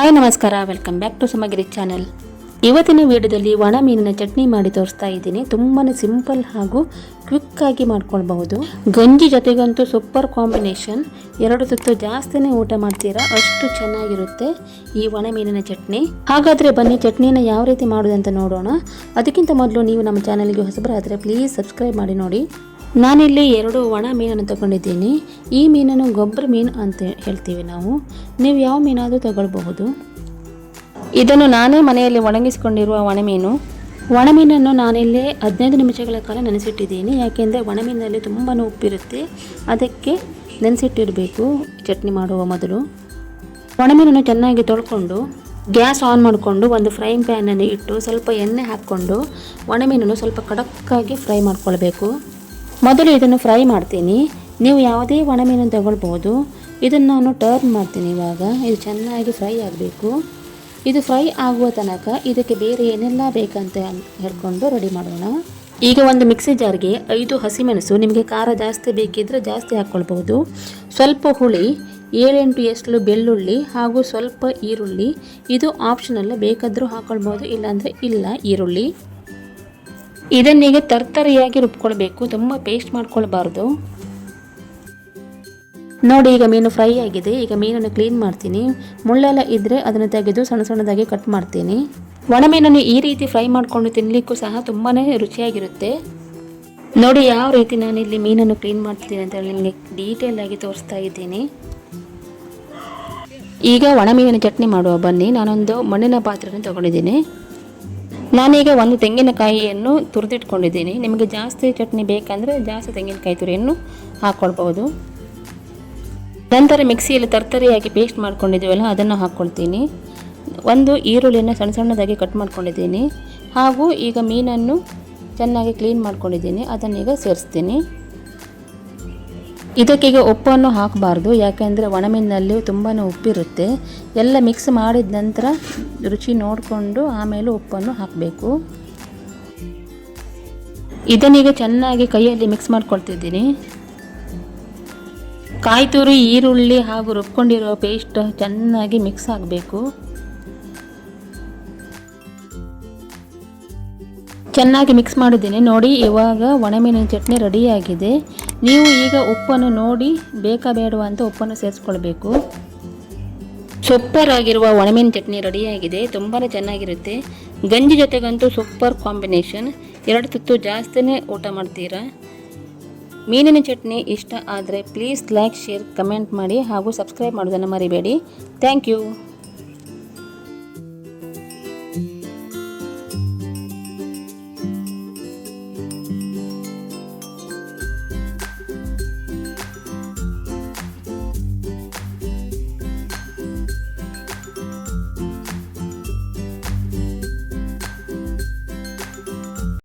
Hi ನಮಸ್ಕಾರ, welcome back to ಸಮಗಿರಿ channel. ಇವತ್ತಿನ ವಿಡಿಯೋದಲ್ಲಿ ಒಣ ಮೀನಿನ ಚಟ್ನಿ ಮಾಡಿ ತೋರಿಸ್ತಾ ಇದ್ದೀನಿ. ತುಂಬಾ ಸಿಂಪಲ್ ಹಾಗೂ ಕ್ವಿಕ್ ಆಗಿ ಮಾಡ್ಕೊಳ್ಬಹುದು. ಗಂಜಿ ಜೊತೆಗಂತೂ ಸೂಪರ್ ಕಾಂಬಿನೇಷನ್. 2 ತುತ್ತು ಜಾಸ್ತಿನೇ ಊಟ ಮಾಡ್ತೀರಾ, ಅಷ್ಟು ಚೆನ್ನಾಗಿರುತ್ತೆ ಈ ಒಣ ಮೀನಿನ ಚಟ್ನಿ. ಹಾಗಾದರೆ ಬನ್ನಿ ಚಟ್ನಿನ ಯಾವ ರೀತಿ ಮಾಡೋದಂತ ನೋಡೋಣ. ಅದಕ್ಕಿಂತ ಮೊದಲು ನೀವು ನಮ್ಮ ಚಾನೆಲ್ಗೆ ಹೊಸಬರಾದರೆ ಪ್ಲೀಸ್ ಸಬ್ಸ್ಕ್ರೈಬ್ ಮಾಡಿ ನೋಡಿ. ನಾನಿಲ್ಲಿ 2 ಒಣ ಮೀನನ್ನು ತಗೊಂಡಿದ್ದೀನಿ. ಈ ಮೀನನ್ನು ಗೊಬ್ಬರ ಮೀನು ಅಂತ ಹೇಳ್ತೀವಿ ನಾವು. ನೀವು ಯಾವ ಮೀನಾದರೂ ತಗೊಳ್ಬಹುದು. ಇದನ್ನು ನಾನೇ ಮನೆಯಲ್ಲಿ ಒಣಗಿಸಿಕೊಂಡಿರುವ ಒಣಮೀನನ್ನು ನಾನಿಲ್ಲಿ 15 ನಿಮಿಷಗಳ ಕಾಲ ನೆನೆಸಿಟ್ಟಿದ್ದೀನಿ. ಯಾಕೆಂದರೆ ಒಣಮೀನಲ್ಲಿ ತುಂಬಾ ಉಪ್ಪಿರುತ್ತೆ, ಅದಕ್ಕೆ ನೆನೆಸಿಟ್ಟಿರಬೇಕು ಚಟ್ನಿ ಮಾಡುವ ಮೊದಲು. ಒಣಮೀನನ್ನು ಚೆನ್ನಾಗಿ ತೊಳ್ಕೊಂಡು ಗ್ಯಾಸ್ ಆನ್ ಮಾಡಿಕೊಂಡು ಒಂದು ಫ್ರೈಯಿಂಗ್ ಪ್ಯಾನನ್ನು ಇಟ್ಟು ಸ್ವಲ್ಪ ಎಣ್ಣೆ ಹಾಕ್ಕೊಂಡು ಒಣಮೀನನ್ನು ಸ್ವಲ್ಪ ಖಡಕ್ಕಾಗಿ ಫ್ರೈ ಮಾಡ್ಕೊಳ್ಬೇಕು. ಮೊದಲು ಇದನ್ನು ಫ್ರೈ ಮಾಡ್ತೀನಿ. ನೀವು ಯಾವುದೇ ಒಣಮೀನನ್ನು ತಗೊಳ್ಬೋದು. ಇದನ್ನು ನಾನು ಟರ್ನ್ ಮಾಡ್ತೀನಿ. ಇವಾಗ ಇದು ಚೆನ್ನಾಗಿ ಫ್ರೈ ಆಗಬೇಕು. ಇದು ಫ್ರೈ ಆಗುವ ತನಕ ಇದಕ್ಕೆ ಬೇರೆ ಏನೆಲ್ಲ ಬೇಕಂತ ಹೇಳ್ಕೊಂಡು ರೆಡಿ ಮಾಡೋಣ. ಈಗ ಒಂದು ಮಿಕ್ಸಿ ಜಾರ್ಗೆ 5 ಹಸಿಮೆಣಸು, ನಿಮಗೆ ಖಾರ ಜಾಸ್ತಿ ಬೇಕಿದ್ದರೆ ಜಾಸ್ತಿ ಹಾಕ್ಕೊಳ್ಬೋದು, ಸ್ವಲ್ಪ ಹುಳಿ, 7-8 ಎಸ್ಳು ಬೆಳ್ಳುಳ್ಳಿ ಹಾಗೂ ಸ್ವಲ್ಪ ಈರುಳ್ಳಿ. ಇದು ಆಪ್ಷನಲ್ಲ, ಬೇಕಾದರೂ ಹಾಕ್ಕೊಳ್ಬೋದು, ಇಲ್ಲಾಂದರೆ ಇಲ್ಲ ಈರುಳ್ಳಿ. ಇದನ್ನೀಗ ತರ್ತರಿಯಾಗಿ ರುಬ್ಕೊಳ್ಬೇಕು, ತುಂಬ ಪೇಸ್ಟ್ ಮಾಡ್ಕೊಳ್ಬಾರ್ದು. ನೋಡಿ ಈಗ ಮೀನು ಫ್ರೈ ಆಗಿದೆ. ಈಗ ಮೀನನ್ನು ಕ್ಲೀನ್ ಮಾಡ್ತೀನಿ. ಮುಳ್ಳೆಲ್ಲ ಇದ್ದರೆ ಅದನ್ನು ತೆಗೆದು ಸಣ್ಣ ಸಣ್ಣದಾಗಿ ಕಟ್ ಮಾಡ್ತೀನಿ. ಒಣಮೀನನ್ನು ಈ ರೀತಿ ಫ್ರೈ ಮಾಡಿಕೊಂಡು ತಿನ್ನಲಿಕ್ಕೂ ಸಹ ತುಂಬಾ ರುಚಿಯಾಗಿರುತ್ತೆ. ನೋಡಿ ಯಾವ ರೀತಿ ನಾನಿಲ್ಲಿ ಮೀನನ್ನು ಕ್ಲೀನ್ ಮಾಡ್ತೀನಿ ಅಂತ ಹೇಳಿ ನಿಮಗೆ ಡೀಟೇಲ್ ಆಗಿ ತೋರಿಸ್ತಾ ಇದ್ದೀನಿ. ಈಗ ಒಣಮೀನಿನ ಚಟ್ನಿ ಮಾಡುವ ಬನ್ನಿ. ನಾನೊಂದು ಮಣ್ಣಿನ ಪಾತ್ರೆಯನ್ನು ತಗೊಂಡಿದ್ದೀನಿ. ನಾನೀಗ ಒಂದು ತೆಂಗಿನಕಾಯಿಯನ್ನು ತುರಿದಿಟ್ಕೊಂಡಿದ್ದೀನಿ. ನಿಮಗೆ ಜಾಸ್ತಿ ಚಟ್ನಿ ಬೇಕಂದರೆ ಜಾಸ್ತಿ ತೆಂಗಿನಕಾಯಿ ತುರಿಯನ್ನು ಹಾಕ್ಕೊಳ್ಬೋದು. ನಂತರ ಮಿಕ್ಸಿಯಲ್ಲಿ ತರ್ತರಿಯಾಗಿ ಪೇಸ್ಟ್ ಮಾಡ್ಕೊಂಡಿದ್ದೀವಲ್ಲ ಅದನ್ನು ಹಾಕ್ಕೊಳ್ತೀನಿ. ಒಂದು ಈರುಳ್ಳಿಯನ್ನು ಸಣ್ಣ ಸಣ್ಣದಾಗಿ ಕಟ್ ಮಾಡ್ಕೊಂಡಿದ್ದೀನಿ. ಹಾಗೂ ಈಗ ಮೀನನ್ನು ಚೆನ್ನಾಗಿ ಕ್ಲೀನ್ ಮಾಡ್ಕೊಂಡಿದ್ದೀನಿ, ಅದನ್ನೀಗ ಸೇರಿಸ್ತೀನಿ. ಇದಕ್ಕೀಗ ಉಪ್ಪನ್ನು ಹಾಕಬಾರ್ದು, ಯಾಕೆಂದರೆ ಒಣಮೀನಲ್ಲಿ ತುಂಬಾ ಉಪ್ಪಿರುತ್ತೆ. ಎಲ್ಲ ಮಿಕ್ಸ್ ಮಾಡಿದ ನಂತರ ರುಚಿ ನೋಡಿಕೊಂಡು ಆಮೇಲೆ ಉಪ್ಪನ್ನು ಹಾಕಬೇಕು. ಇದನ್ನೀಗ ಚೆನ್ನಾಗಿ ಕೈಯಲ್ಲಿ ಮಿಕ್ಸ್ ಮಾಡ್ಕೊಳ್ತಿದ್ದೀನಿ. ಕಾಯಿ ತುರಿ, ಈರುಳ್ಳಿ ಹಾಗೂ ರುಬ್ಕೊಂಡಿರೋ ಪೇಸ್ಟ್ ಚೆನ್ನಾಗಿ ಮಿಕ್ಸ್ ಆಗಬೇಕು. ಚೆನ್ನಾಗಿ ಮಿಕ್ಸ್ ಮಾಡಿದ್ದೀನಿ. ನೋಡಿ ಇವಾಗ ಒಣಮೀನಿನ ಚಟ್ನಿ ರೆಡಿಯಾಗಿದೆ. ನೀವು ಈಗ ಉಪ್ಪನ್ನು ನೋಡಿ ಬೇಕಾ ಬೇಡವಾ ಅಂತ ಉಪ್ಪನ್ನು ಸೇರಿಸ್ಕೊಳ್ಬೇಕು. ಸೂಪರ್ ಆಗಿರುವ ಒಣಮೀನು ಚಟ್ನಿ ರೆಡಿಯಾಗಿದೆ. ತುಂಬಾ ಚೆನ್ನಾಗಿರುತ್ತೆ. ಗಂಜಿ ಜೊತೆಗಂತೂ ಸೂಪರ್ ಕಾಂಬಿನೇಷನ್. 2 ತುತ್ತು ಜಾಸ್ತಿನೇ ಊಟ ಮಾಡ್ತೀರಾ. ಮೀನಿನ ಚಟ್ನಿ ಇಷ್ಟ ಆದರೆ ಪ್ಲೀಸ್ ಲೈಕ್, ಶೇರ್, ಕಮೆಂಟ್ ಮಾಡಿ ಹಾಗೂ ಸಬ್ಸ್ಕ್ರೈಬ್ ಮಾಡೋದನ್ನು ಮರಿಬೇಡಿ. Thank you.